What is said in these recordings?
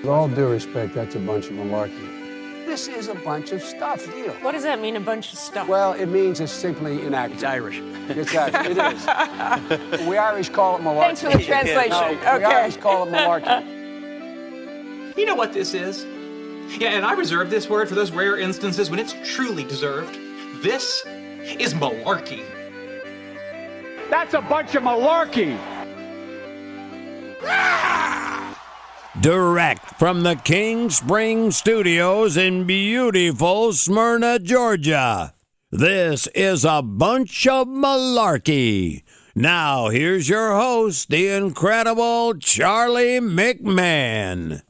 With all due respect, that's a bunch of malarkey. This is a bunch of stuff, deal. What does that mean, a bunch of stuff? Well, it means it's simply inaccurate. It's Irish. It's Irish. It is. We Irish call it malarkey. Thanks for the translation. No, we Irish call it malarkey. You know what this is? Yeah, and I reserve this word for those rare instances when it's truly deserved. This is malarkey. That's a bunch of malarkey. Direct from the King Spring Studios in beautiful Smyrna, Georgia. This is a bunch of malarkey. Now, here's your host, the incredible Charlie McMahon.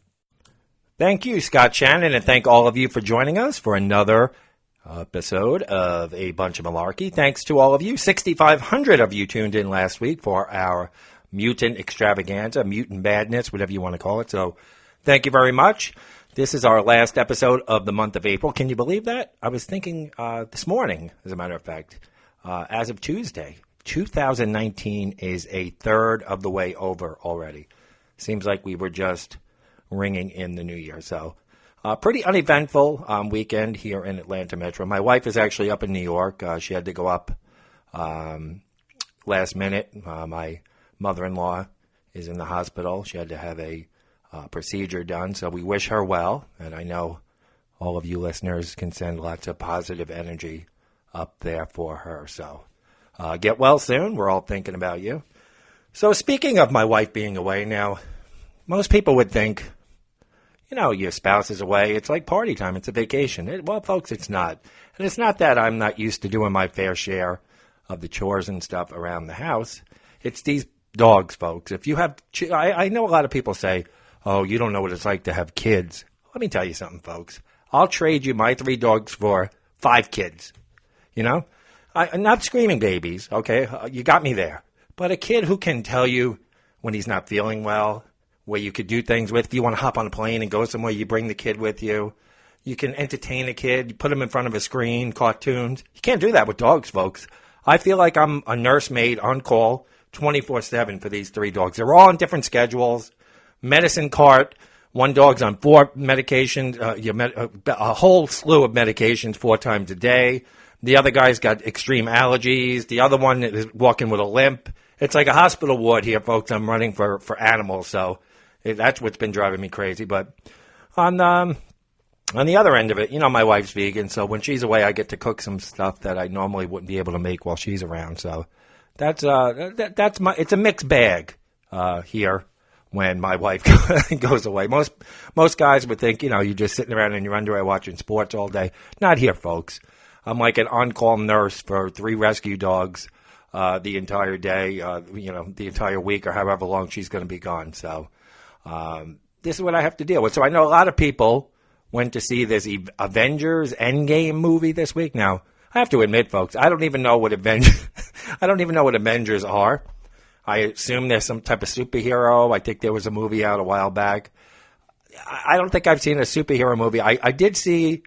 Thank you, Scott Shannon, and thank all of you for joining us for another episode of A Bunch of Malarkey. Thanks to all of you. 6,500 of you tuned in last week for our mutant extravaganza, mutant madness, whatever you want to call it. So thank you very much. This is our last episode of the month of April. Can you believe that? I was thinking this morning, as a matter of fact, as of Tuesday, 2019 is a third of the way over already. Seems like we were just ringing in the new year. So pretty uneventful weekend here in Atlanta Metro. My wife is actually up in New York. She had to go up last minute. My mother-in-law is in the hospital. She had to have a procedure done, so we wish her well. And I know all of you listeners can send lots of positive energy up there for her. So get well soon. We're all thinking about you. So speaking of my wife being away now, most people would think, you know, your spouse is away. It's like party time. It's a vacation. Well, folks, it's not. And it's not that I'm not used to doing my fair share of the chores and stuff around the house. It's these dogs, folks. If you have, I know a lot of people say, oh, you don't know what it's like to have kids. Let me tell you something, folks. I'll trade you my 3 dogs for 5 kids. You know? I'm not screaming babies, okay? You got me there. But a kid who can tell you when he's not feeling well, where you could do things with. If you want to hop on a plane and go somewhere, you bring the kid with you. You can entertain a kid. You put him in front of a screen, cartoons. You can't do that with dogs, folks. I feel like I'm a nursemaid on call 24/7 for these 3 dogs. They're all on different schedules. Medicine cart. One dog's on 4 medications, a whole slew of medications 4 times a day. The other guy's got extreme allergies. The other one is walking with a limp. It's like a hospital ward here, folks. I'm running for animals, so that's what's been driving me crazy. But on the other end of it, you know, my wife's vegan, so when she's away, I get to cook some stuff that I normally wouldn't be able to make while she's around. So that's it's a mixed bag here when my wife goes away. Most guys would think, you know, you're just sitting around in your underwear watching sports all day. Not here, folks. I'm like an on-call nurse for 3 rescue dogs the entire day, the entire week or however long she's going to be gone. So this is what I have to deal with. So I know a lot of people went to see this Avengers Endgame movie this week. Now, I have to admit, folks, I don't even know what Avengers are. I assume there's some type of superhero. I think there was a movie out a while back. I don't think I've seen a superhero movie. I did see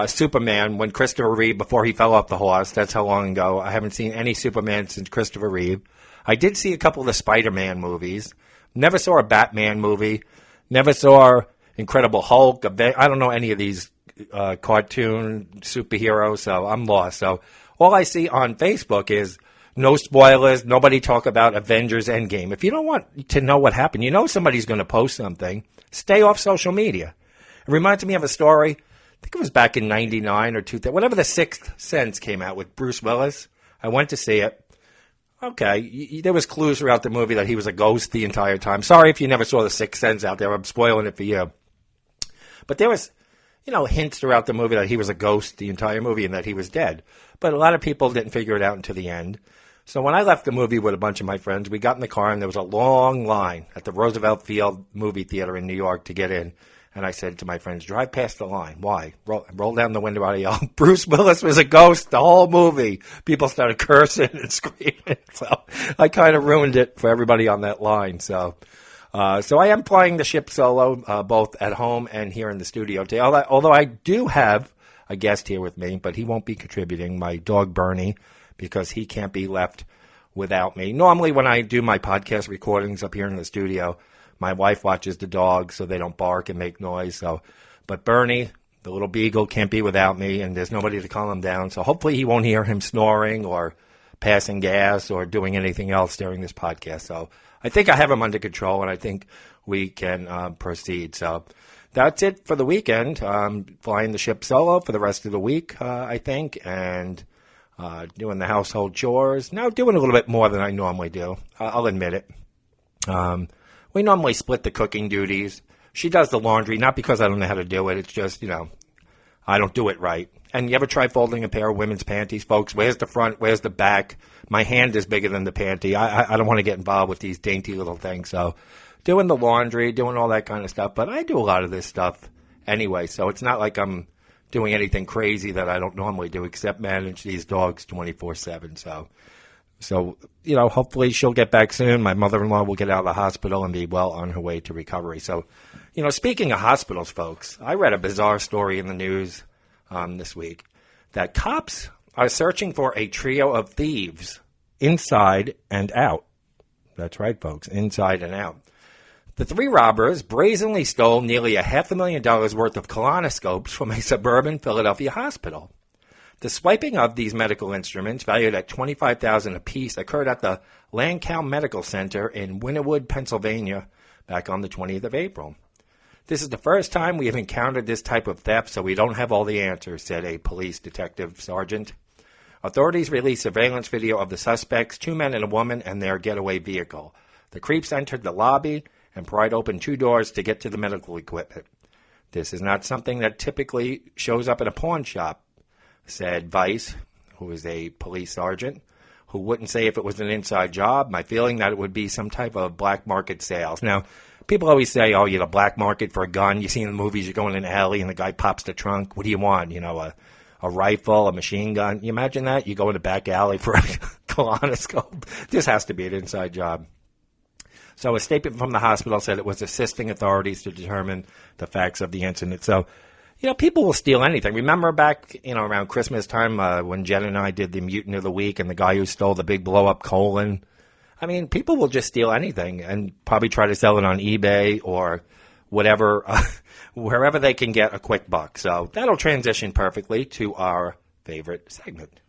Superman when Christopher Reeve, before he fell off the horse. That's how long ago. I haven't seen any Superman since Christopher Reeve. I did see a couple of the Spider-Man movies. Never saw a Batman movie. Never saw Incredible Hulk. I don't know any of these cartoon superheroes, so I'm lost. So all I see on Facebook is no spoilers, nobody talk about Avengers Endgame. If you don't want to know what happened, you know somebody's going to post something, stay off social media. It reminds me of a story, I think it was back in 99 or 2000, whenever The Sixth Sense came out with Bruce Willis. I went to see it. Okay, there was clues throughout the movie that he was a ghost the entire time. Sorry if you never saw The Sixth Sense out there. I'm spoiling it for you. But there was, hints throughout the movie that he was a ghost the entire movie and that he was dead. But a lot of people didn't figure it out until the end. So when I left the movie with a bunch of my friends, we got in the car and there was a long line at the Roosevelt Field movie theater in New York to get in. And I said to my friends, drive past the line. Why? Roll down the window, I yelled, Bruce Willis was a ghost the whole movie. People started cursing and screaming. So I kind of ruined it for everybody on that line. So I am playing the ship solo, both at home and here in the studio today. Although I do have a guest here with me, but he won't be contributing, my dog Bernie, because he can't be left without me. Normally when I do my podcast recordings up here in the studio, my wife watches the dogs so they don't bark and make noise. But Bernie, the little beagle, can't be without me, and there's nobody to calm him down. So hopefully he won't hear him snoring or passing gas or doing anything else during this podcast. So I think I have him under control, and I think we can proceed. So that's it for the weekend. Flying the ship solo for the rest of the week, I think, and doing the household chores. Now doing a little bit more than I normally do. I'll admit it. We normally split the cooking duties. She does the laundry, not because I don't know how to do it. It's just, I don't do it right. And you ever try folding a pair of women's panties, folks? Where's the front? Where's the back? My hand is bigger than the panty. I don't want to get involved with these dainty little things. So doing the laundry, doing all that kind of stuff. But I do a lot of this stuff anyway. So it's not like I'm doing anything crazy that I don't normally do except manage these dogs 24/7. So, hopefully she'll get back soon. My mother-in-law will get out of the hospital and be well on her way to recovery. So, speaking of hospitals, folks, I read a bizarre story in the news this week that cops are searching for a trio of thieves inside and out. That's right, folks, inside and out. The three robbers brazenly stole nearly $500,000 worth of colonoscopes from a suburban Philadelphia hospital. The swiping of these medical instruments, valued at $25,000 apiece, occurred at the Lancow Medical Center in Winterwood, Pennsylvania, back on the 20th of April. This is the first time we have encountered this type of theft, so we don't have all the answers, said a police detective sergeant. Authorities released surveillance video of the suspects, 2 men and a woman, and their getaway vehicle. The creeps entered the lobby and pried open 2 doors to get to the medical equipment. This is not something that typically shows up in a pawn shop, said Vice, who is a police sergeant, who wouldn't say if it was an inside job. My feeling that it would be some type of black market sales. Now, people always say, black market for a gun. You see in the movies, you're going in an alley and the guy pops the trunk. What do you want? A rifle, a machine gun. You imagine that? You go in the back alley for a colonoscope. This has to be an inside job. So a statement from the hospital said it was assisting authorities to determine the facts of the incident. So, people will steal anything. Remember back, around Christmas time when Jen and I did the Mutant of the Week and the guy who stole the big blow-up colon? I mean, people will just steal anything and probably try to sell it on eBay or whatever, wherever they can get a quick buck. So that'll transition perfectly to our favorite segment.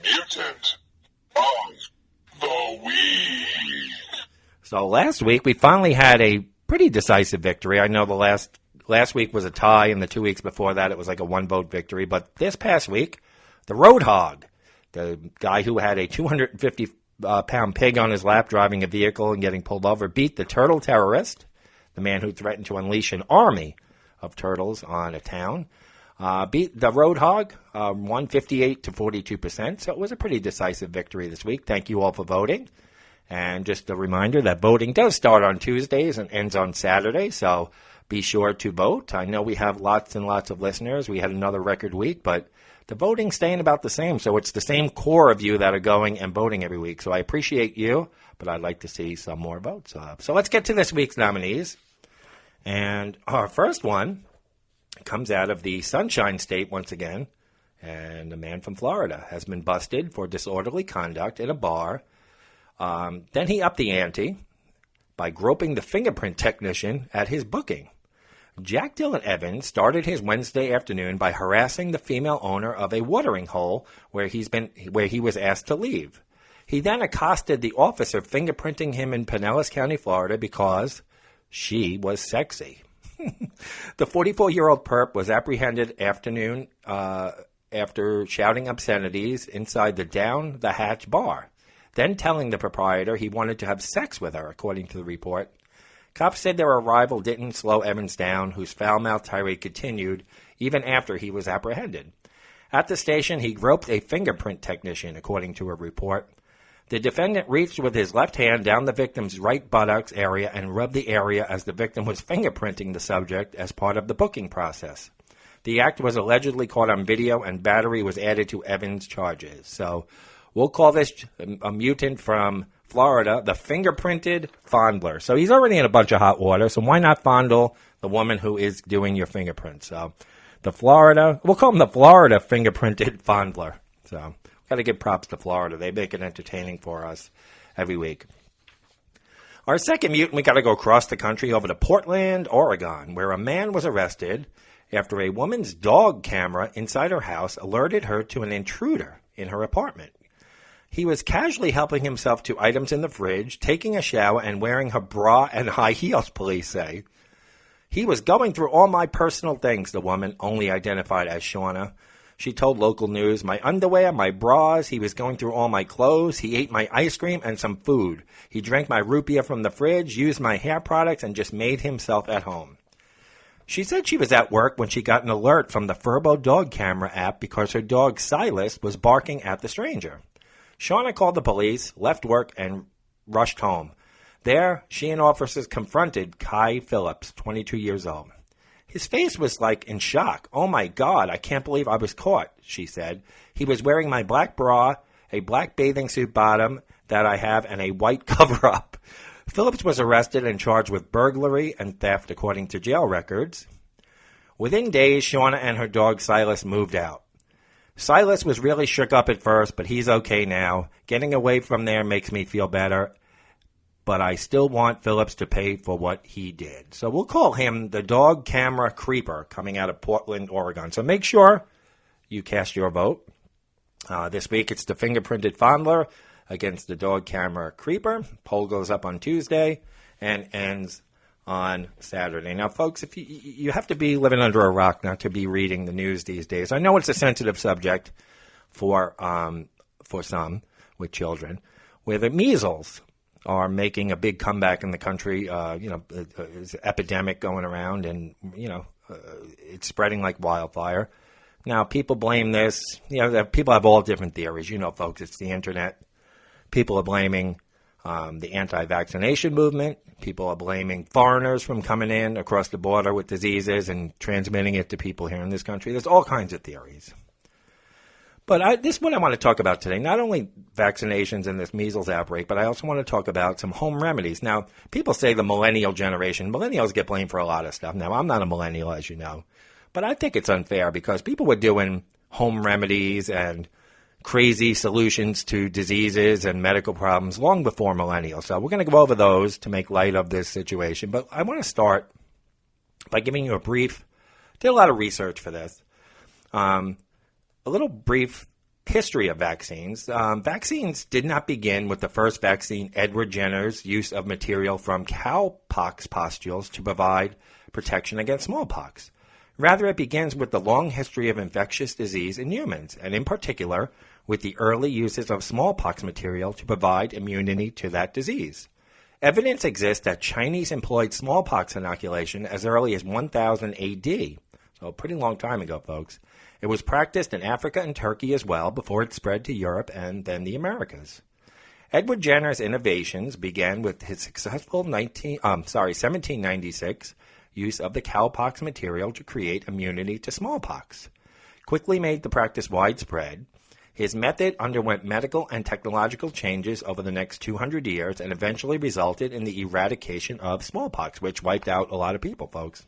Mutant of the Week. So last week we finally had a pretty decisive victory. I know the last week was a tie, and the 2 weeks before that it was like a 1-vote victory. But this past week, the Roadhog, the guy who had a 250-pound pig on his lap driving a vehicle and getting pulled over, beat the turtle terrorist, the man who threatened to unleash an army of turtles on a town. Beat the Roadhog, won 58 to 42%. So it was a pretty decisive victory this week. Thank you all for voting. And just a reminder that voting does start on Tuesdays and ends on Saturdays. So be sure to vote. I know we have lots and lots of listeners. We had another record week, but the voting's staying about the same. So it's the same core of you that are going and voting every week. So I appreciate you, but I'd like to see some more votes up. So let's get to this week's nominees. And our first one comes out of the Sunshine State once again. And a man from Florida has been busted for disorderly conduct in a bar. Then he upped the ante by groping the fingerprint technician at his booking. Jack Dylan Evans started his Wednesday afternoon by harassing the female owner of a watering hole where he was asked to leave. He then accosted the officer fingerprinting him in Pinellas County, Florida, because she was sexy. The 44-year-old perp was apprehended afternoon after shouting obscenities inside the Down the Hatch bar, then telling the proprietor he wanted to have sex with her, according to the report. Cops said their arrival didn't slow Evans down, whose foul-mouthed tirade continued even after he was apprehended. At the station, he groped a fingerprint technician, according to a report. The defendant reached with his left hand down the victim's right buttocks area and rubbed the area as the victim was fingerprinting the subject as part of the booking process. The act was allegedly caught on video, and battery was added to Evans' charges. So we'll call this a mutant from Florida, the fingerprinted fondler. So he's already in a bunch of hot water, so why not fondle the woman who is doing your fingerprints? So we'll call him the Florida fingerprinted fondler. So Got to give props to Florida. They make it entertaining for us every week. Our second mutant, we got to go across the country over to Portland, Oregon, where a man was arrested after a woman's dog camera inside her house alerted her to an intruder in her apartment. He was casually helping himself to items in the fridge, taking a shower, and wearing her bra and high heels, police say. He was going through all my personal things, the woman, only identified as Shauna. She told local news, my underwear, my bras, he was going through all my clothes, he ate my ice cream and some food. He drank my root beer from the fridge, used my hair products, and just made himself at home. She said she was at work when she got an alert from the Furbo dog camera app because her dog Silas was barking at the stranger. Shauna called the police, left work, and rushed home. There, she and officers confronted Kai Phillips, 22 years old. His face was like in shock. Oh my God, I can't believe I was caught, she said. He was wearing my black bra, a black bathing suit bottom that I have, and a white cover-up. Phillips was arrested and charged with burglary and theft, according to jail records. Within days, Shauna and her dog Silas moved out. Silas was really shook up at first, but he's okay now. Getting away from there makes me feel better, but I still want Phillips to pay for what he did. So we'll call him the dog camera creeper coming out of Portland, Oregon. So make sure you cast your vote. This week it's the fingerprinted fondler against the dog camera creeper. Poll goes up on Tuesday and ends on Saturday. Now, folks, if you have to be living under a rock not to be reading the news these days. I know it's a sensitive subject for some with children, where the measles are making a big comeback in the country. There's an epidemic going around, and it's spreading like wildfire. Now, people blame this. People have all different theories. Folks, it's the internet. People are blaming the anti-vaccination movement. People are blaming foreigners from coming in across the border with diseases and transmitting it to people here in this country. There's all kinds of theories. But this is what I want to talk about today. Not only vaccinations and this measles outbreak, but I also want to talk about some home remedies. Now, people say the millennial generation. Millennials get blamed for a lot of stuff. Now, I'm not a millennial, as you know. But I think it's unfair because people were doing home remedies and crazy solutions to diseases and medical problems long before millennials. So we're going to go over those to make light of this situation. But I want to start by giving you did a lot of research for this, a little brief history of vaccines. Vaccines did not begin with the first vaccine, Edward Jenner's use of material from cowpox pustules to provide protection against smallpox. Rather, it begins with the long history of infectious disease in humans, and in particular, with the early uses of smallpox material to provide immunity to that disease. Evidence exists that Chinese employed smallpox inoculation as early as 1000 AD, so a pretty long time ago, folks. It was practiced in Africa and Turkey as well before it spread to Europe and then the Americas. Edward Jenner's innovations began with his successful 1796 use of the cowpox material to create immunity to smallpox. Quickly made the practice widespread, his method underwent medical and technological changes over the next 200 years and eventually resulted in the eradication of smallpox, which wiped out a lot of people, folks.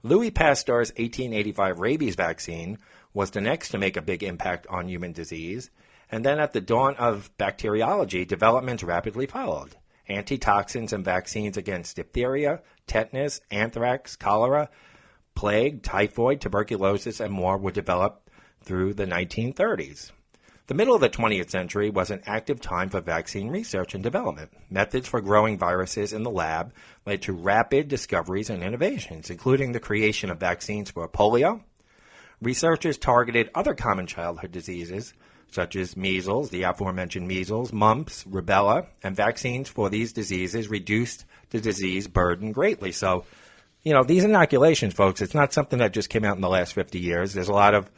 Louis Pasteur's 1885 rabies vaccine was the next to make a big impact on human disease, and then at the dawn of bacteriology, developments rapidly followed. Antitoxins and vaccines against diphtheria, tetanus, anthrax, cholera, plague, typhoid, tuberculosis, and more were developed through the 1930s. The middle of the 20th century was an active time for vaccine research and development. Methods for growing viruses in the lab led to rapid discoveries and innovations, including the creation of vaccines for polio. Researchers targeted other common childhood diseases, such as measles, the aforementioned measles, mumps, rubella, and vaccines for these diseases reduced the disease burden greatly. So, these inoculations, folks, it's not something that just came out in the last 50 years. There's a lot of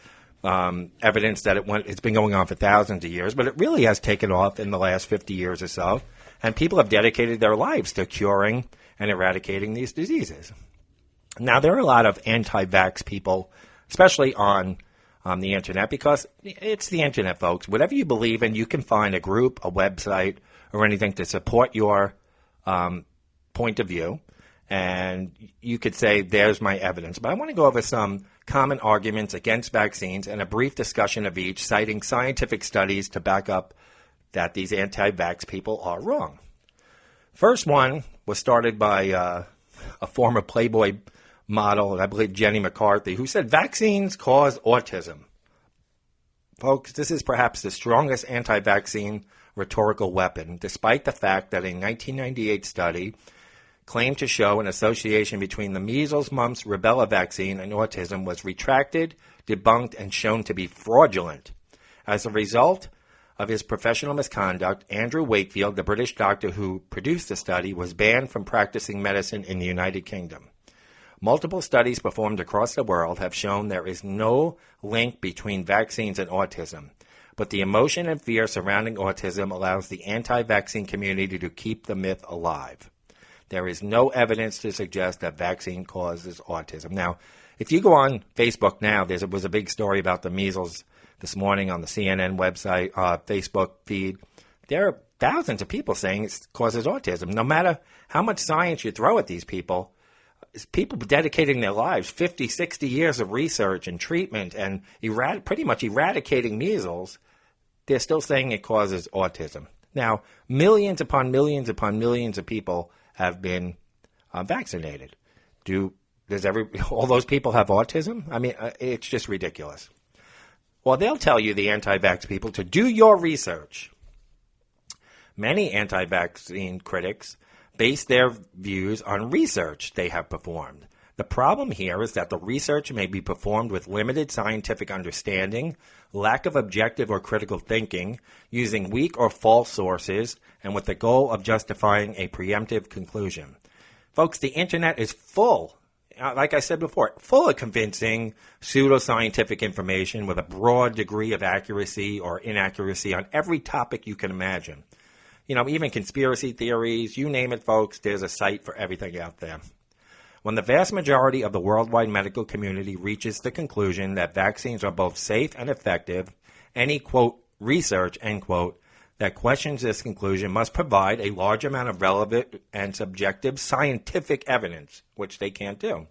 evidence that it's been going on for thousands of years, but it really has taken off in the last 50 years or so, and people have dedicated their lives to curing and eradicating these diseases. Now, there are a lot of anti-vax people, especially on the internet, because it's the internet, folks. Whatever you believe in, you can find a group, a website, or anything to support your point of view. And you could say, there's my evidence. But I want to go over some common arguments against vaccines and a brief discussion of each, citing scientific studies to back up that these anti-vax people are wrong. First one was started by a former Playboy model, I believe Jenny McCarthy, who said vaccines cause autism. Folks, this is perhaps the strongest anti-vaccine rhetorical weapon, despite the fact that a 1998 study claimed to show an association between the measles, mumps, rubella vaccine and autism was retracted, debunked, and shown to be fraudulent. As a result of his professional misconduct, Andrew Wakefield, the British doctor who produced the study, was banned from practicing medicine in the United Kingdom. Multiple studies performed across the world have shown there is no link between vaccines and autism, but the emotion and fear surrounding autism allows the anti-vaccine community to keep the myth alive. There is no evidence to suggest that vaccine causes autism. Now, if you go on Facebook now, there was a big story about the measles this morning on the CNN website, Facebook feed. There are thousands of people saying it causes autism. No matter how much science you throw at these people dedicating their lives, 50, 60 years of research and treatment and pretty much eradicating measles, they're still saying it causes autism. Now, millions upon millions upon millions of people have been vaccinated. Does all those people have autism? I mean, it's just ridiculous. Well, they'll tell you, the anti-vax people, to do your research. Many anti-vaccine critics base their views on research they have performed. The problem here is that the research may be performed with limited scientific understanding, lack of objective or critical thinking, using weak or false sources, and with the goal of justifying a preemptive conclusion. Folks, the internet is full, like I said before, full of convincing pseudoscientific information with a broad degree of accuracy or inaccuracy on every topic you can imagine. Even conspiracy theories, you name it, folks, there's a site for everything out there. When the vast majority of the worldwide medical community reaches the conclusion that vaccines are both safe and effective, any, quote, research, end quote, that questions this conclusion must provide a large amount of relevant and subjective scientific evidence, which they can't do.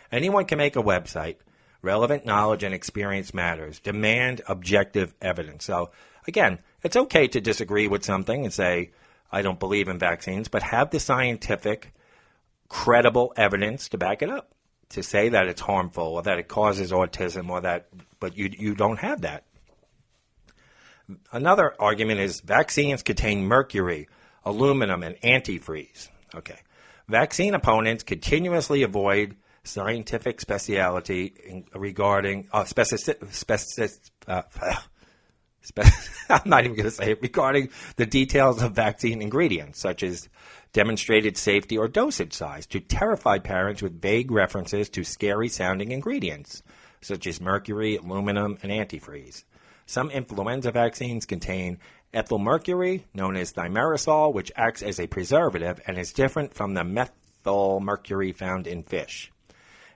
Anyone can make a website. Relevant knowledge and experience matters. Demand objective evidence. So, again, it's okay to disagree with something and say, I don't believe in vaccines, but have the scientific, credible evidence to back it up, to say that it's harmful or that it causes autism but you don't have that. Another argument is vaccines contain mercury, aluminum, and antifreeze. Okay. Vaccine opponents continuously avoid scientific speciality regarding I'm not even going to say it, regarding the details of vaccine ingredients, such as demonstrated safety or dosage size, to terrify parents with vague references to scary-sounding ingredients, such as mercury, aluminum, and antifreeze. Some influenza vaccines contain ethyl mercury, known as thimerosal, which acts as a preservative and is different from the methyl mercury found in fish.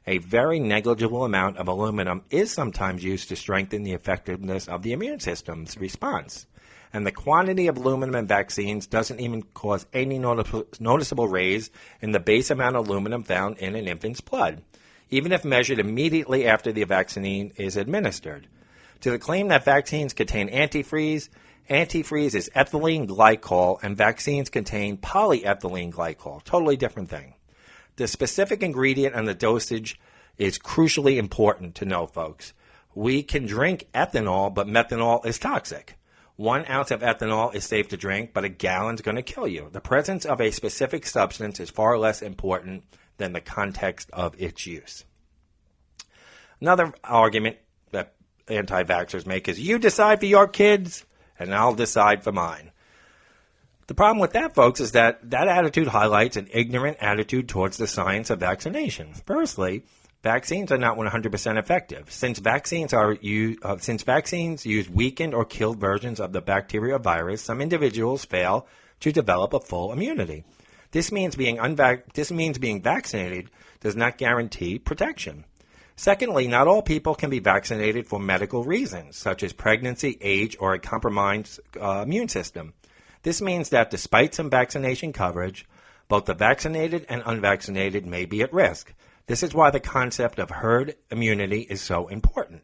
A very negligible amount of aluminum is sometimes used to strengthen the effectiveness of the immune system's response. And the quantity of aluminum in vaccines doesn't even cause any noticeable raise in the base amount of aluminum found in an infant's blood, even if measured immediately after the vaccine is administered. To the claim that vaccines contain antifreeze is ethylene glycol, and vaccines contain polyethylene glycol. Totally different thing. The specific ingredient and the dosage is crucially important to know, folks. We can drink ethanol, but methanol is toxic. 1 ounce of ethanol is safe to drink, but a gallon's going to kill you. The presence of a specific substance is far less important than the context of its use. Another argument that anti-vaxxers make is, you decide for your kids, and I'll decide for mine. The problem with that, folks, is that attitude highlights an ignorant attitude towards the science of vaccination. Firstly, vaccines are not 100% effective. Since vaccines use weakened or killed versions of the bacteria or virus, some individuals fail to develop a full immunity. This means being vaccinated does not guarantee protection. Secondly, not all people can be vaccinated for medical reasons, such as pregnancy, age, or a compromised immune system. This means that despite some vaccination coverage, Both the vaccinated and unvaccinated may be at risk. This is why the concept of herd immunity is so important,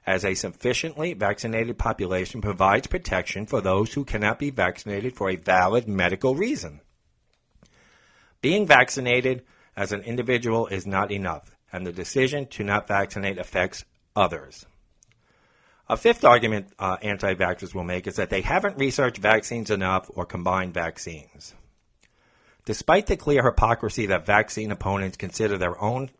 as a sufficiently vaccinated population provides protection for those who cannot be vaccinated for a valid medical reason. Being vaccinated as an individual is not enough, and the decision to not vaccinate affects others. A fifth argument anti-vaxxers will make is that they haven't researched vaccines enough or combined vaccines. Despite the clear hypocrisy that vaccine opponents consider their own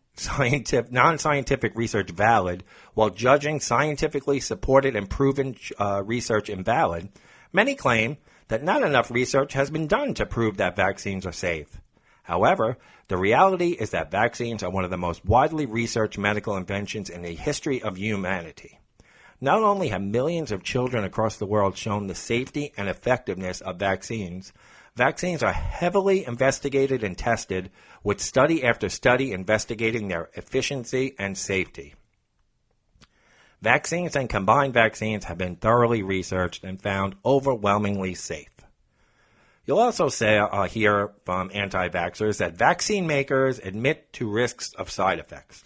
non-scientific research valid while judging scientifically supported and proven research invalid, many claim that not enough research has been done to prove that vaccines are safe. However, the reality is that vaccines are one of the most widely researched medical inventions in the history of humanity. Not only have millions of children across the world shown the safety and effectiveness of vaccines, vaccines are heavily investigated and tested, with study after study investigating their efficiency and safety. Vaccines and combined vaccines have been thoroughly researched and found overwhelmingly safe. You'll also hear from anti-vaxxers that vaccine makers admit to risks of side effects.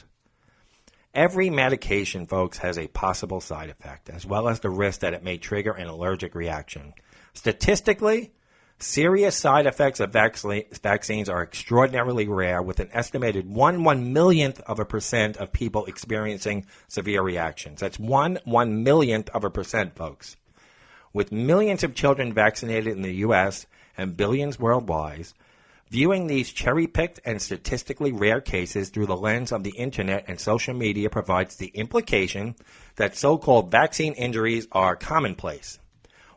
Every medication, folks, has a possible side effect, as well as the risk that it may trigger an allergic reaction. Statistically, serious side effects of vaccines are extraordinarily rare, with an estimated 1/1,000,000% of people experiencing severe reactions. That's 1/1,000,000%, folks. With millions of children vaccinated in the U.S. and billions worldwide, viewing these cherry-picked and statistically rare cases through the lens of the internet and social media provides the implication that so-called vaccine injuries are commonplace.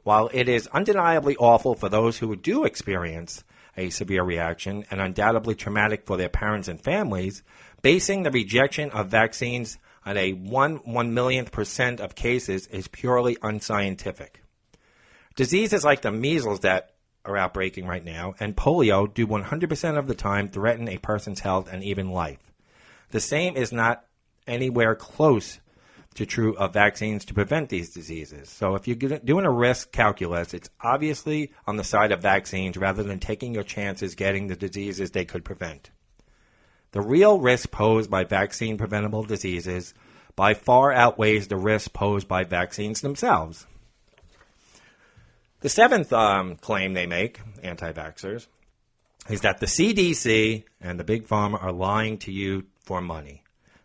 While it is undeniably awful for those who do experience a severe reaction and undoubtedly traumatic for their parents and families, basing the rejection of vaccines on a 1/1,000,000% of cases is purely unscientific. Diseases like the measles that are outbreaking right now and polio do 100% of the time threaten a person's health and even life. The same is not anywhere close to true of vaccines to prevent these diseases. So if you're doing a risk calculus, it's obviously on the side of vaccines rather than taking your chances getting the diseases they could prevent. The real risk posed by vaccine-preventable diseases by far outweighs the risk posed by vaccines themselves. The seventh claim they make, anti-vaxxers, is that the CDC and the big pharma are lying to you for money.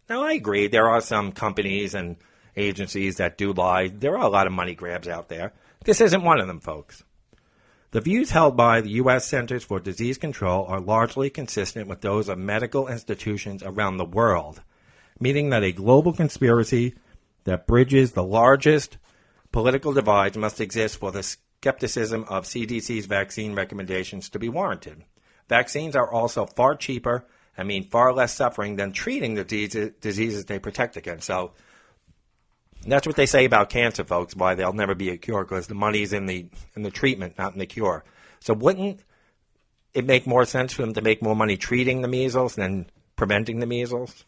Now, I agree. There are some companies and agencies that do lie. There are a lot of money grabs out there. This isn't one of them, folks. The views held by the U.S. Centers for Disease Control are largely consistent with those of medical institutions around the world, meaning that a global conspiracy that bridges the largest political divides must exist for the skepticism of CDC's vaccine recommendations to be warranted. Vaccines are also far cheaper and mean far less suffering than treating the diseases they protect against. So that's what they say about cancer, folks, why there'll never be a cure, because the money's in the treatment, not in the cure. So wouldn't it make more sense for them to make more money treating the measles than preventing the measles?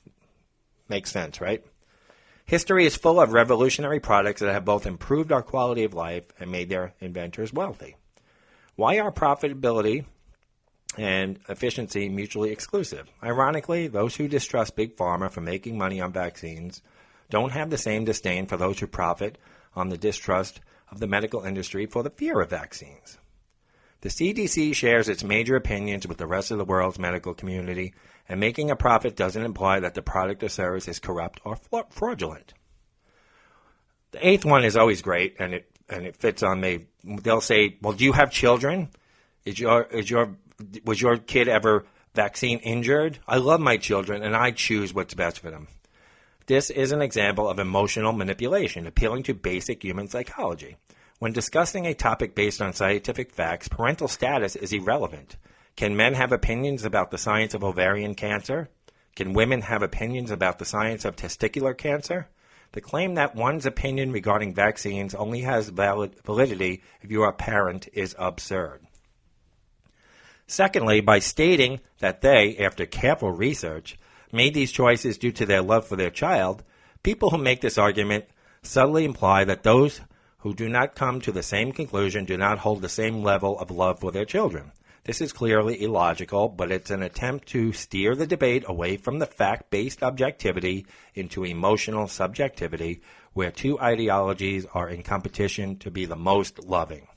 Makes sense, right? History is full of revolutionary products that have both improved our quality of life and made their inventors wealthy. Why are profitability and efficiency mutually exclusive? Ironically, those who distrust Big Pharma for making money on vaccines don't have the same disdain for those who profit on the distrust of the medical industry for the fear of vaccines. The CDC shares its major opinions with the rest of the world's medical community, and making a profit doesn't imply that the product or service is corrupt or fraudulent. The eighth one is always great, and it fits on me. They'll say, "Well, do you have children? Was your kid ever vaccine injured? I love my children, and I choose what's best for them." This is an example of emotional manipulation, appealing to basic human psychology. When discussing a topic based on scientific facts, parental status is irrelevant. Can men have opinions about the science of ovarian cancer? Can women have opinions about the science of testicular cancer? The claim that one's opinion regarding vaccines only has validity if you are a parent is absurd. Secondly, by stating that they, after careful research, made these choices due to their love for their child, people who make this argument subtly imply that those who do not come to the same conclusion do not hold the same level of love for their children. This is clearly illogical, but it's an attempt to steer the debate away from the fact-based objectivity into emotional subjectivity, where two ideologies are in competition to be the most loving.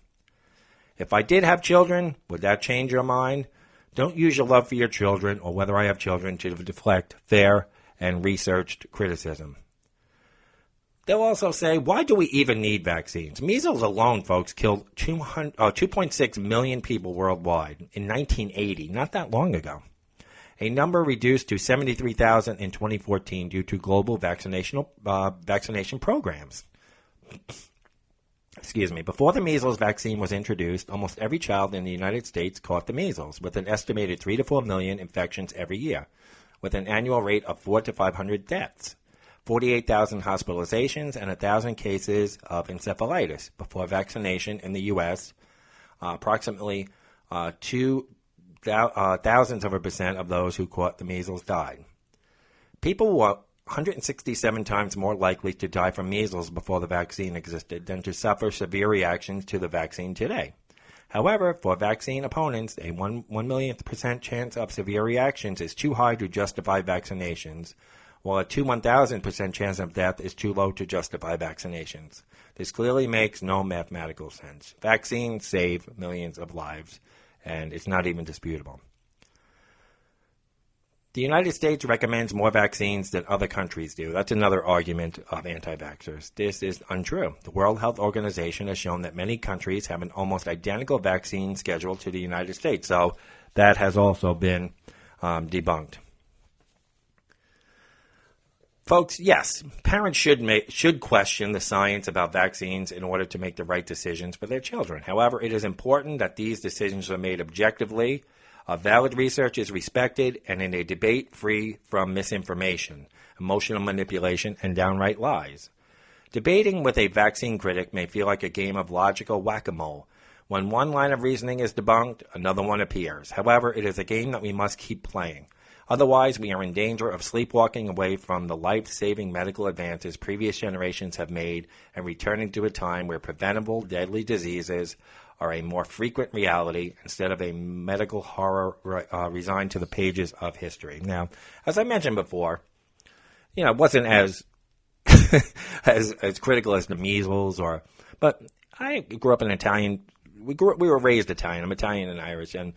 If I did have children, would that change your mind? Don't use your love for your children or whether I have children to deflect fair and researched criticism. They'll also say, why do we even need vaccines? Measles alone, folks, killed 2.6 million people worldwide in 1980, not that long ago. A number reduced to 73,000 in 2014 due to global vaccination programs. Excuse me. Before the measles vaccine was introduced, almost every child in the United States caught the measles, with an estimated 3 to 4 million infections every year, with an annual rate of 400 to 500 deaths. 48,000 hospitalizations and 1,000 cases of encephalitis. Before vaccination in the U.S., approximately 0.02% of those who caught the measles died. People were 167 times more likely to die from measles before the vaccine existed than to suffer severe reactions to the vaccine today. However, for vaccine opponents, a 1 millionth% chance of severe reactions is too high to justify vaccinations, while a 1,000% chance of death is too low to justify vaccinations. This clearly makes no mathematical sense. Vaccines save millions of lives, and it's not even disputable. The United States recommends more vaccines than other countries do. That's another argument of anti-vaxxers. This is untrue. The World Health Organization has shown that many countries have an almost identical vaccine schedule to the United States, so that has also been debunked. Folks, yes, parents should question the science about vaccines in order to make the right decisions for their children. However, it is important that these decisions are made objectively, valid research is respected, and in a debate free from misinformation, emotional manipulation, and downright lies. Debating with a vaccine critic may feel like a game of logical whack-a-mole. When one line of reasoning is debunked, another one appears. However, it is a game that we must keep playing. Otherwise, we are in danger of sleepwalking away from the life-saving medical advances previous generations have made and returning to a time where preventable deadly diseases are a more frequent reality instead of a medical horror resigned to the pages of history. Now, as I mentioned before, it wasn't as as critical as the measles, but I grew up in Italian. We were raised Italian. I'm Italian and Irish, and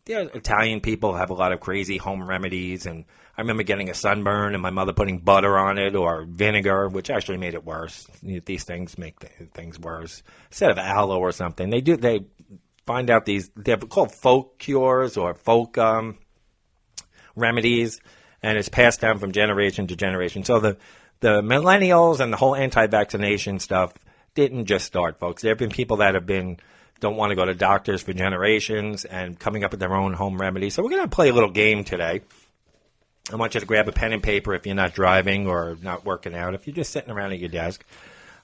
Italian people have a lot of crazy home remedies, and I remember getting a sunburn and my mother putting butter on it or vinegar, which actually made it worse. These things make things worse. Instead of aloe or something, they find out they're called folk cures or folk remedies, and it's passed down from generation to generation. So the millennials and the whole anti-vaccination stuff didn't just start, folks. There have been people that don't want to go to doctors for generations and coming up with their own home remedies. So we're going to play a little game today. I want you to grab a pen and paper if you're not driving or not working out. If you're just sitting around at your desk.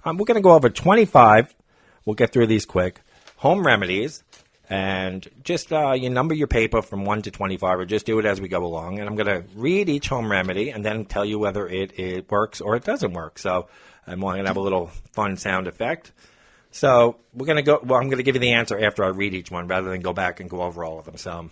We're going to go over 25. We'll get through these quick. Home remedies. And just you number your paper from 1 to 25 or just do it as we go along. And I'm going to read each home remedy and then tell you whether it works or it doesn't work. So I'm going to have a little fun sound effect. So we're going to go. Well, I'm going to give you the answer after I read each one, rather than go back and go over all of them. So,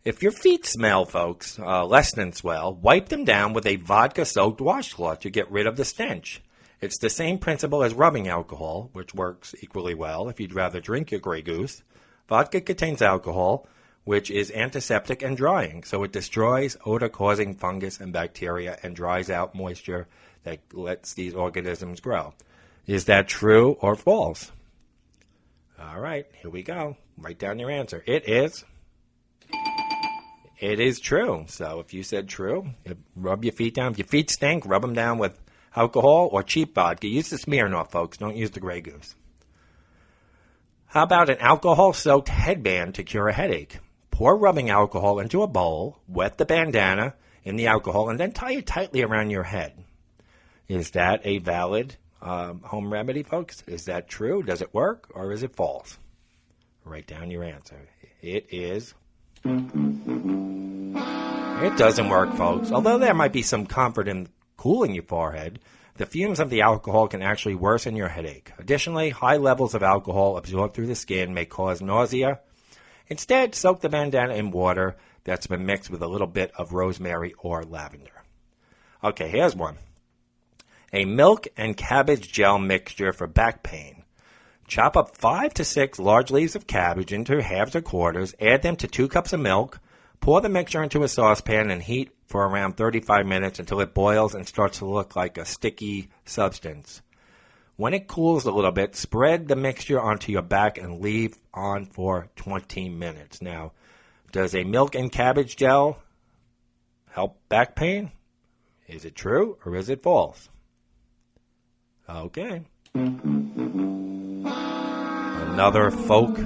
if your feet smell, folks, less than swell, wipe them down with a vodka-soaked washcloth to get rid of the stench. It's the same principle as rubbing alcohol, which works equally well if you'd rather drink your Grey Goose. Vodka contains alcohol, which is antiseptic and drying, so it destroys odor-causing fungus and bacteria and dries out moisture that lets these organisms grow. Is that true or false? All right, here we go. Write down your answer. It is true. So if you said true, rub your feet down. If your feet stink, rub them down with alcohol or cheap vodka. Use the Smirnoff, folks. Don't use the Grey Goose. How about an alcohol-soaked headband to cure a headache? Pour rubbing alcohol into a bowl, wet the bandana in the alcohol, and then tie it tightly around your head. Is that a valid home remedy, folks? Is that true? Does it work, or is it false? Write down your answer. It is. It doesn't work, folks. Although there might be some comfort in cooling your forehead, the fumes of the alcohol can actually worsen your headache. Additionally, high levels of alcohol absorbed through the skin may cause nausea Instead, soak the bandana in water that's been mixed with a little bit of rosemary or lavender. Okay, here's one. A milk and cabbage gel mixture for back pain. Chop up 5 to 6 large leaves of cabbage into halves or quarters, add them to 2 cups of milk, pour the mixture into a saucepan and heat for around 35 minutes until it boils and starts to look like a sticky substance. When it cools a little bit, spread the mixture onto your back and leave on for 20 minutes. Now, does a milk and cabbage gel help back pain? Is it true or is it false? Okay. Another folk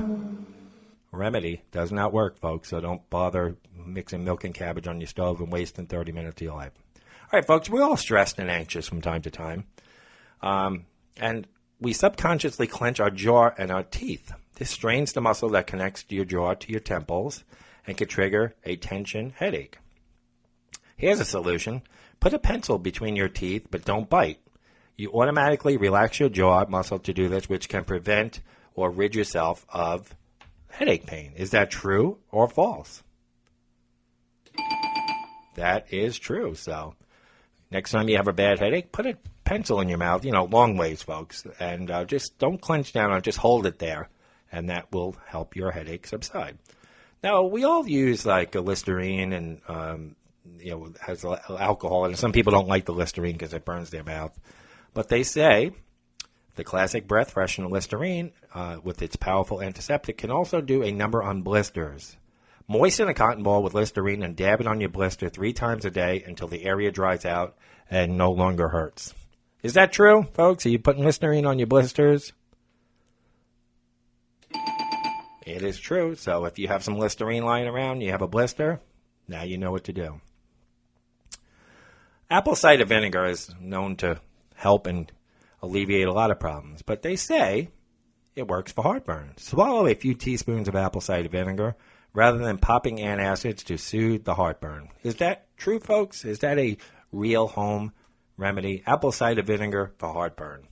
remedy. Does not work, folks, so don't bother mixing milk and cabbage on your stove and wasting 30 minutes of your life. All right, folks, we're all stressed and anxious from time to time. And we subconsciously clench our jaw and our teeth. This strains the muscle that connects your jaw to your temples and can trigger a tension headache. Here's a solution. Put a pencil between your teeth, but don't bite. You automatically relax your jaw muscle to do this, which can prevent or rid yourself of headache pain. Is that true or false? That is true. So next time you have a bad headache, put a pencil in your mouth, long ways, folks, and just don't clench down on it, just hold it there, and that will help your headache subside. Now, we all use like a Listerine and, has alcohol, and some people don't like the Listerine because it burns their mouth, but they say the classic breath freshener Listerine, with its powerful antiseptic, can also do a number on blisters. Moisten a cotton ball with Listerine and dab it on your blister 3 times a day until the area dries out and no longer hurts. Is that true, folks? Are you putting Listerine on your blisters? It is true. So if you have some Listerine lying around, you have a blister, now you know what to do. Apple cider vinegar is known to help and alleviate a lot of problems, but they say it works for heartburn. Swallow a few teaspoons of apple cider vinegar rather than popping antacids to soothe the heartburn. Is that true, folks? Is that a real home remedy? Apple cider vinegar for heartburn.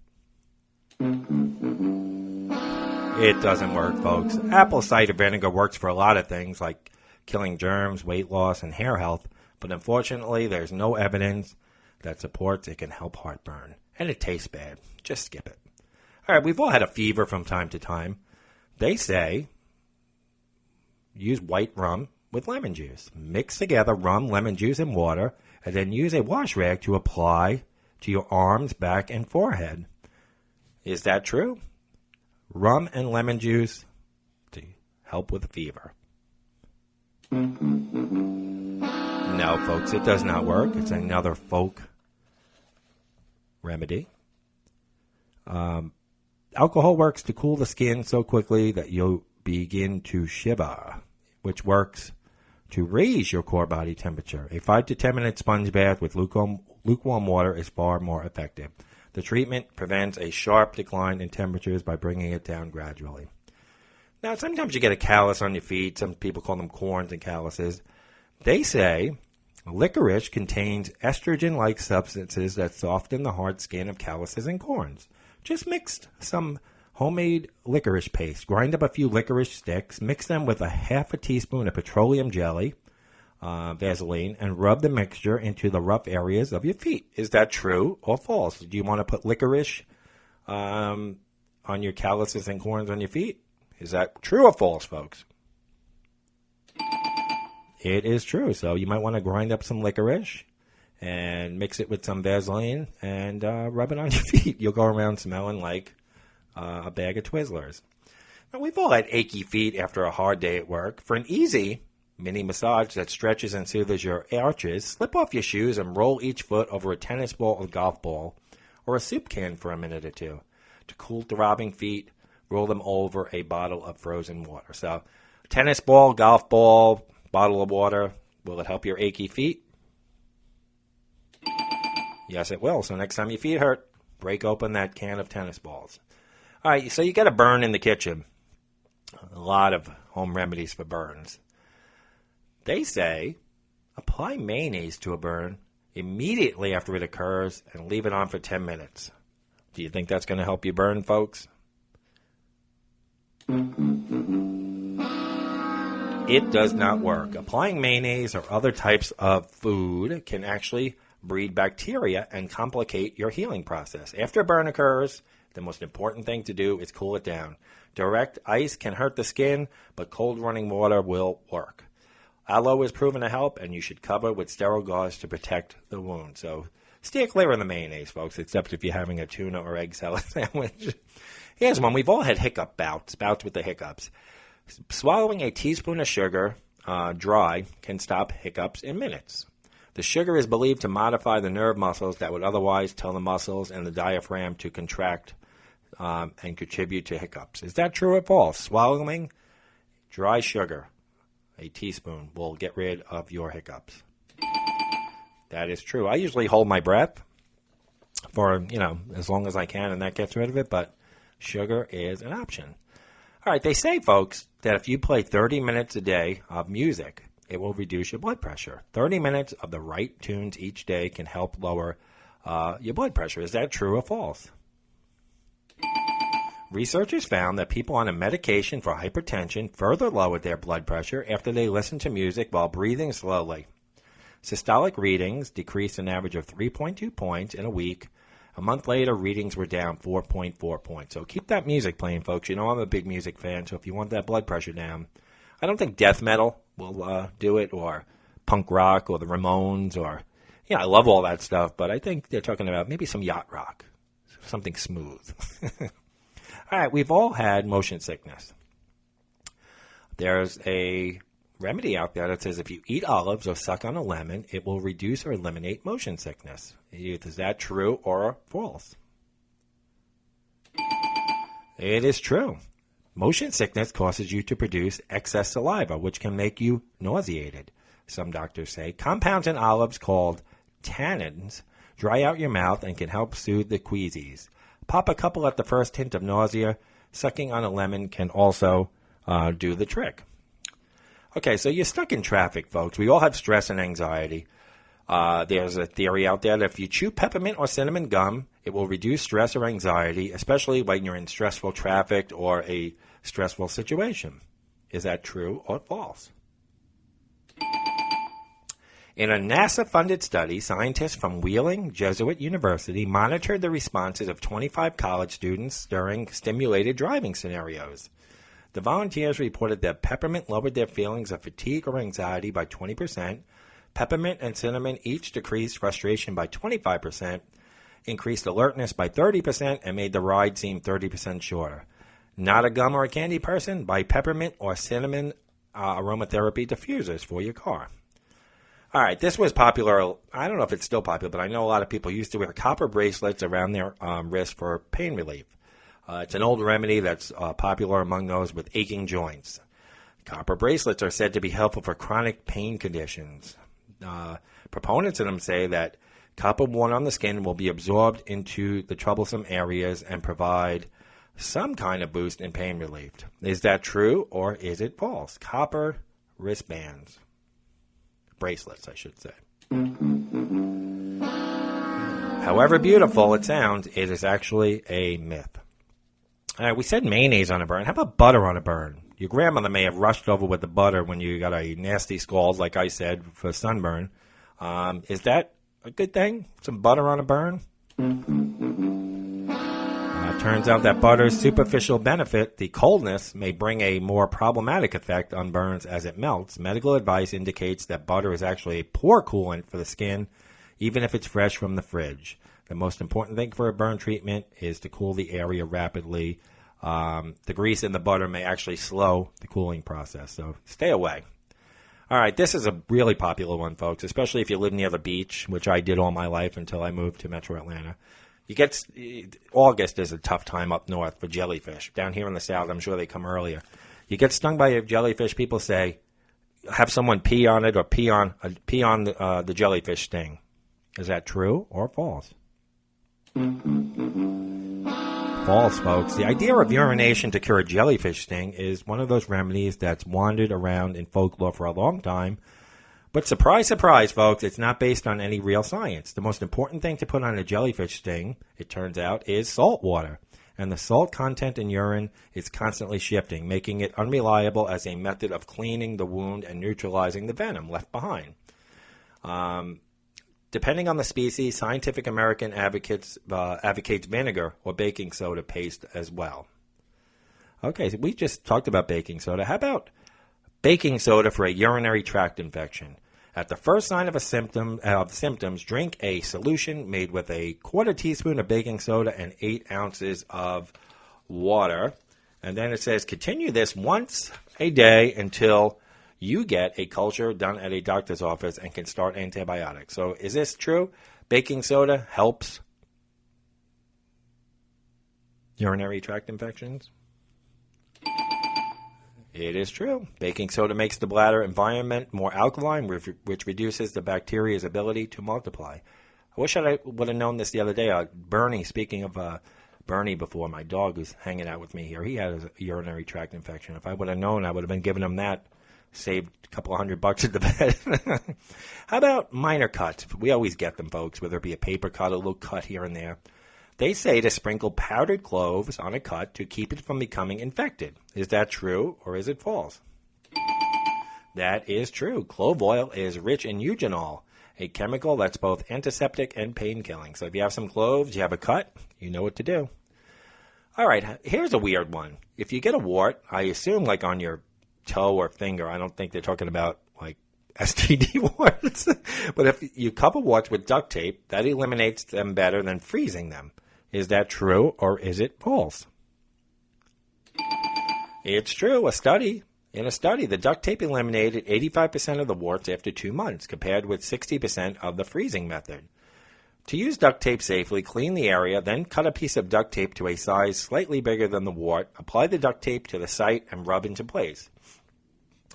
It doesn't work, folks. Apple cider vinegar works for a lot of things like killing germs, weight loss, and hair health, but unfortunately there's no evidence that supports it can help heartburn. And it tastes bad. Just skip it. All right, we've all had a fever from time to time. They say use white rum with lemon juice. Mix together rum, lemon juice, and water, and then use a wash rag to apply to your arms, back, and forehead. Is that true? Rum and lemon juice to help with a fever. No, folks, it does not work. It's another folk remedy. Alcohol works to cool the skin so quickly that you'll begin to shiver, which works to raise your core body temperature. A 5 to 10 minute sponge bath with lukewarm water is far more effective. The treatment prevents a sharp decline in temperatures by bringing it down gradually. Now, sometimes you get a callus on your feet. Some people call them corns and calluses. They say licorice contains estrogen-like substances that soften the hard skin of calluses and corns. Just mix some homemade licorice paste. Grind up a few licorice sticks. Mix them with a half a teaspoon of petroleum jelly, Vaseline, and rub the mixture into the rough areas of your feet. Is that true or false? Do you want to put licorice on your calluses and corns on your feet? Is that true or false, folks? It is true. So you might want to grind up some licorice and mix it with some Vaseline and rub it on your feet. You'll go around smelling like a bag of Twizzlers. Now, we've all had achy feet after a hard day at work. For an easy mini massage that stretches and soothes your arches, slip off your shoes and roll each foot over a tennis ball or golf ball or a soup can for a minute or two. To cool throbbing feet, roll them over a bottle of frozen water. So, tennis ball, golf ball, bottle of water. Will it help your achy feet? Yes, it will. So next time your feet hurt, break open that can of tennis balls. All right, so you got a burn in the kitchen. A lot of home remedies for burns. They say apply mayonnaise to a burn immediately after it occurs and leave it on for 10 minutes. Do you think that's going to help you burn, folks? It does not work. Applying mayonnaise or other types of food can actually breed bacteria and complicate your healing process. After a burn occurs, the most important thing to do is cool it down. Direct ice can hurt the skin, but cold running water will work. Aloe is proven to help, and you should cover with sterile gauze to protect the wound. So steer clear of the mayonnaise, folks, except if you're having a tuna or egg salad sandwich. Here's one. We've all had hiccup bouts with the hiccups. Swallowing a teaspoon of sugar dry can stop hiccups in minutes. The sugar is believed to modify the nerve muscles that would otherwise tell the muscles and the diaphragm to contract and contribute to hiccups. Is that true or false? Swallowing dry sugar, a teaspoon, will get rid of your hiccups. That is true. I usually hold my breath for, as long as I can, and that gets rid of it, but sugar is an option. All right, they say, folks, that if you play 30 minutes a day of music, it will reduce your blood pressure. 30 minutes of the right tunes each day can help lower your blood pressure. Is that true or false? Researchers found that people on a medication for hypertension further lowered their blood pressure after they listened to music while breathing slowly. Systolic readings decreased an average of 3.2 points in a week. A month later, readings were down 4.4 points. So keep that music playing, folks. I'm a big music fan, so if you want that blood pressure down, I don't think death metal will do it, or punk rock, or the Ramones, or, I love all that stuff, but I think they're talking about maybe some yacht rock, something smooth. All right, we've all had motion sickness. There's a remedy out there that says if you eat olives or suck on a lemon, it will reduce or eliminate motion sickness. Is that true or false? It is true. Motion sickness causes you to produce excess saliva, which can make you nauseated. Some doctors say compounds in olives called tannins dry out your mouth and can help soothe the queasies. Pop a couple at the first hint of nausea. Sucking on a lemon can also do the trick. Okay, so you're stuck in traffic, folks. We all have stress and anxiety. There's a theory out there that if you chew peppermint or cinnamon gum, it will reduce stress or anxiety, especially when you're in stressful traffic or a stressful situation. Is that true or false? In a NASA-funded study, scientists from Wheeling Jesuit University monitored the responses of 25 college students during stimulated driving scenarios. The volunteers reported that peppermint lowered their feelings of fatigue or anxiety by 20%. Peppermint and cinnamon each decreased frustration by 25%, increased alertness by 30%, and made the ride seem 30% shorter. Not a gum or a candy person? Buy peppermint or cinnamon aromatherapy diffusers for your car. All right, this was popular. I don't know if it's still popular, but I know a lot of people used to wear copper bracelets around their wrist for pain relief. It's an old remedy that's popular among those with aching joints. Copper bracelets are said to be helpful for chronic pain conditions. Proponents of them say that copper worn on the skin will be absorbed into the troublesome areas and provide some kind of boost in pain relief. Is that true or is it false? Copper wristbands. Bracelets, I should say. However beautiful it sounds, it is actually a myth. We said mayonnaise on a burn. How about butter on a burn? Your grandmother may have rushed over with the butter when you got a nasty scald, like I said, for sunburn. Is that a good thing? Some butter on a burn? Turns out that butter's superficial benefit, the coldness, may bring a more problematic effect on burns as it melts. Medical advice indicates that butter is actually a poor coolant for the skin, even if it's fresh from the fridge. The most important thing for a burn treatment is to cool the area rapidly. The grease in the butter may actually slow the cooling process, so stay away. All right, this is a really popular one, folks, especially if you live near the beach, which I did all my life until I moved to Metro Atlanta. August is a tough time up north for jellyfish. Down here in the south, I'm sure they come earlier. You get stung by a jellyfish, people say, have someone pee on it or pee on the jellyfish sting. Is that true or false? False, folks. The idea of urination to cure a jellyfish sting is one of those remedies that's wandered around in folklore for a long time. But surprise, surprise, folks, it's not based on any real science. The most important thing to put on a jellyfish sting, it turns out, is salt water. and the salt content in urine is constantly shifting, making it unreliable as a method of cleaning the wound and neutralizing the venom left behind. Depending on the species, Scientific American advocates vinegar or baking soda paste as well. Okay, so we just talked about baking soda. How about baking soda for a urinary tract infection? At the first sign of symptoms, drink a solution made with a quarter teaspoon of baking soda and 8 ounces of water. And then it says continue this once a day until you get a culture done at a doctor's office and can start antibiotics. So is this true? Baking soda helps urinary tract infections? It is true. Baking soda makes the bladder environment more alkaline, which reduces the bacteria's ability to multiply. I wish I would have known this the other day. Bernie, speaking of Bernie before, my dog who's hanging out with me here, he had a urinary tract infection. If I would have known, I would have been giving him that. Saved a couple $100 at the vet. How about minor cuts? We always get them, folks, whether it be a paper cut, a little cut here and there. They say to sprinkle powdered cloves on a cut to keep it from becoming infected. Is that true or is it false? That is true. Clove oil is rich in eugenol, a chemical that's both antiseptic and pain-killing. So if you have some cloves, you have a cut, you know what to do. All right, here's a weird one. If you get a wart, I assume like on your toe or finger, I don't think they're talking about like STD warts, but if you cover warts with duct tape, that eliminates them better than freezing them. Is that true or is it false? It's true. In a study, the duct tape eliminated 85% of the warts after 2 months, compared with 60% of the freezing method. To use duct tape safely, clean the area, then cut a piece of duct tape to a size slightly bigger than the wart, apply the duct tape to the site, and rub into place.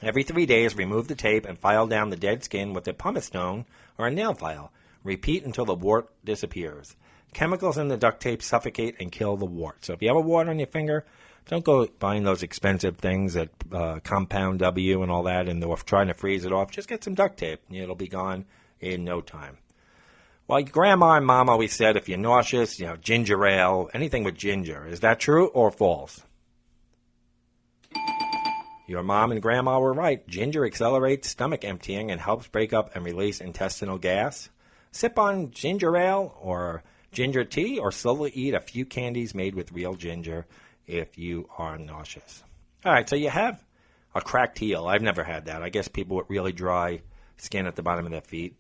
Every 3 days, remove the tape and file down the dead skin with a pumice stone or a nail file. Repeat until the wart disappears. Chemicals in the duct tape suffocate and kill the wart. So if you have a wart on your finger, don't go buying those expensive things at Compound W and all that and they're trying to freeze it off. Just get some duct tape and it'll be gone in no time. Well, Grandma and Mom always said if you're nauseous, ginger ale, anything with ginger. Is that true or false? Your mom and grandma were right. Ginger accelerates stomach emptying and helps break up and release intestinal gas. Sip on ginger ale or ginger tea or slowly eat a few candies made with real ginger if you are nauseous. All right, so you have a cracked heel. I've never had that. I guess people with really dry skin at the bottom of their feet.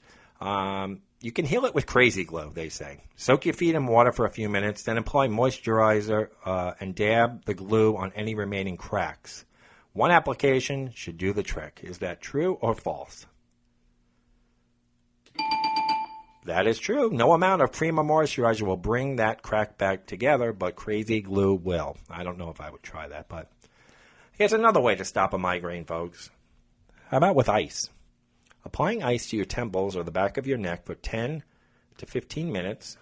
You can heal it with crazy glue, they say. Soak your feet in water for a few minutes, then apply moisturizer and dab the glue on any remaining cracks. One application should do the trick. Is that true or false? That is true. No amount of Prima moisturizer will bring that crack back together, but crazy glue will. I don't know if I would try that, but here's another way to stop a migraine, folks. How about with ice? Applying ice to your temples or the back of your neck for 10 to 15 minutes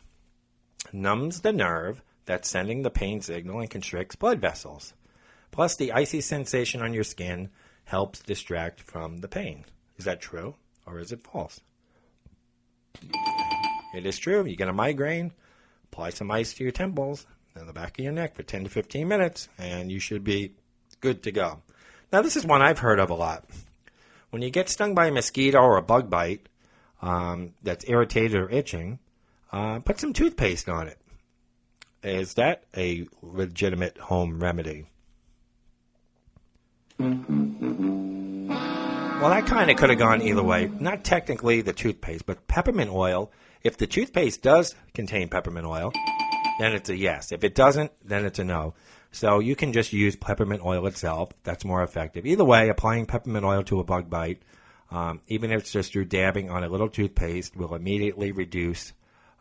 numbs the nerve that's sending the pain signal and constricts blood vessels. Plus, the icy sensation on your skin helps distract from the pain. Is that true or is it false? It is true. You get a migraine, apply some ice to your temples and the back of your neck for 10 to 15 minutes, and you should be good to go. Now, this is one I've heard of a lot. When you get stung by a mosquito or a bug bite that's irritated or itching, put some toothpaste on it. Is that a legitimate home remedy? Well, that kind of could have gone either way. Not technically the toothpaste, but peppermint oil. If the toothpaste does contain peppermint oil, then it's a yes. If it doesn't, then it's a no. So you can just use peppermint oil itself. That's more effective. Either way, applying peppermint oil to a bug bite, even if it's just through dabbing on a little toothpaste, will immediately reduce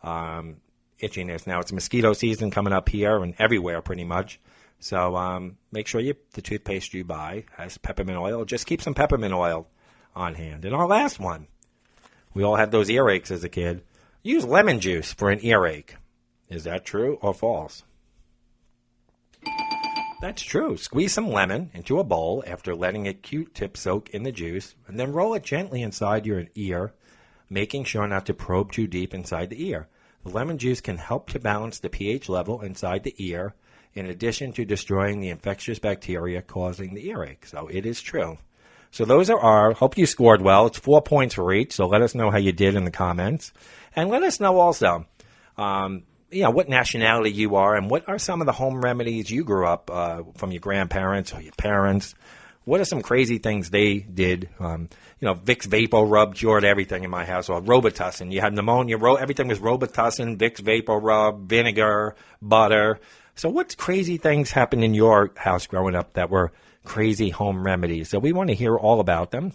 itchiness. Now, it's mosquito season coming up here and everywhere pretty much. So make sure the toothpaste you buy has peppermint oil. Just keep some peppermint oil on hand. And our last one, we all had those earaches as a kid. Use lemon juice for an earache. Is that true or false? That's true. Squeeze some lemon into a bowl after letting a Q-tip soak in the juice, and then roll it gently inside your ear, making sure not to probe too deep inside the ear. The lemon juice can help to balance the pH level inside the ear in addition to destroying the infectious bacteria causing the earache. So it is true. So those are our, hope you scored well. It's 4 points for each, so let us know how you did in the comments. And let us know also, what nationality you are and what are some of the home remedies you grew up from your grandparents or your parents. What are some crazy things they did? Vicks Vapor Rub cured everything in my house, or Robitussin. You had pneumonia, everything was Robitussin, Vicks Vapor Rub, vinegar, butter. So what crazy things happened in your house growing up that were crazy home remedies? So we want to hear all about them.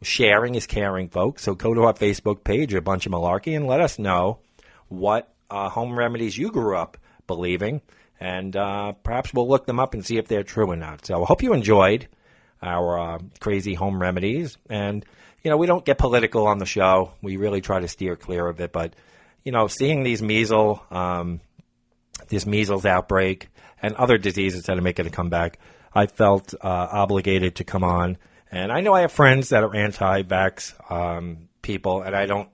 Sharing is caring, folks. So go to our Facebook page, A Bunch of Malarkey, and let us know what home remedies you grew up believing. And perhaps we'll look them up and see if they're true or not. So I hope you enjoyed our crazy home remedies. And, we don't get political on the show. We really try to steer clear of it. But, seeing these measles outbreak and other diseases that are making a comeback, I felt obligated to come on. And I know I have friends that are anti-vax people, and I don't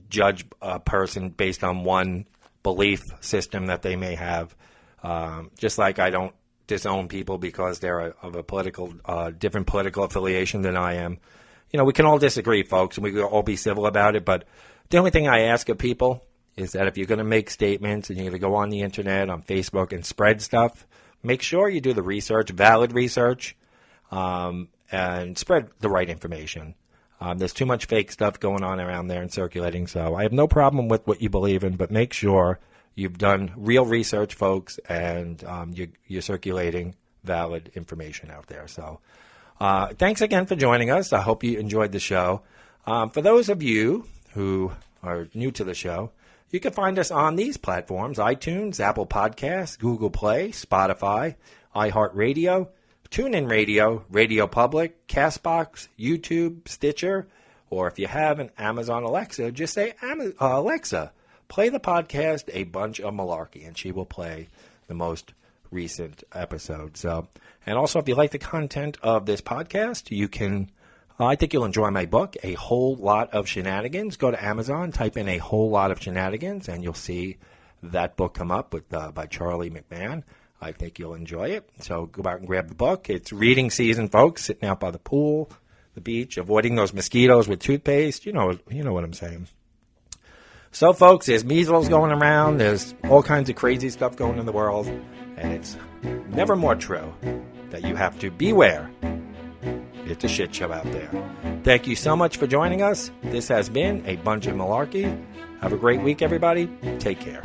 judge a person based on one belief system that they may have, just like I don't disown people because they're of a different political affiliation than I am. We can all disagree, folks, and we can all be civil about it, but the only thing I ask of people is that if you're going to make statements and you're going to go on the internet, on Facebook, and spread stuff, make sure you do the research, valid research, and spread the right information. There's too much fake stuff going on around there and circulating, so I have no problem with what you believe in, but make sure you've done real research, folks, and you're circulating valid information out there. So thanks again for joining us. I hope you enjoyed the show. For those of you who are new to the show, you can find us on these platforms: iTunes, Apple Podcasts, Google Play, Spotify, iHeartRadio, TuneIn Radio, Radio Public, CastBox, YouTube, Stitcher, or if you have an Amazon Alexa, just say, Alexa, play the podcast A Bunch of Malarkey, and she will play the most recent episode. So, and also, if you like the content of this podcast, you can, I think you'll enjoy my book, A Whole Lot of Shenanigans. Go to Amazon, type in A Whole Lot of Shenanigans, and you'll see that book come up by Charlie McMahon. I think you'll enjoy it. So go out and grab the book. It's reading season, folks, sitting out by the pool, the beach, avoiding those mosquitoes with toothpaste. You know what I'm saying. So, folks, there's measles going around. There's all kinds of crazy stuff going in the world. And it's never more true that you have to beware. It's a shit show out there. Thank you so much for joining us. This has been A Bunch of Malarkey. Have a great week, everybody. Take care.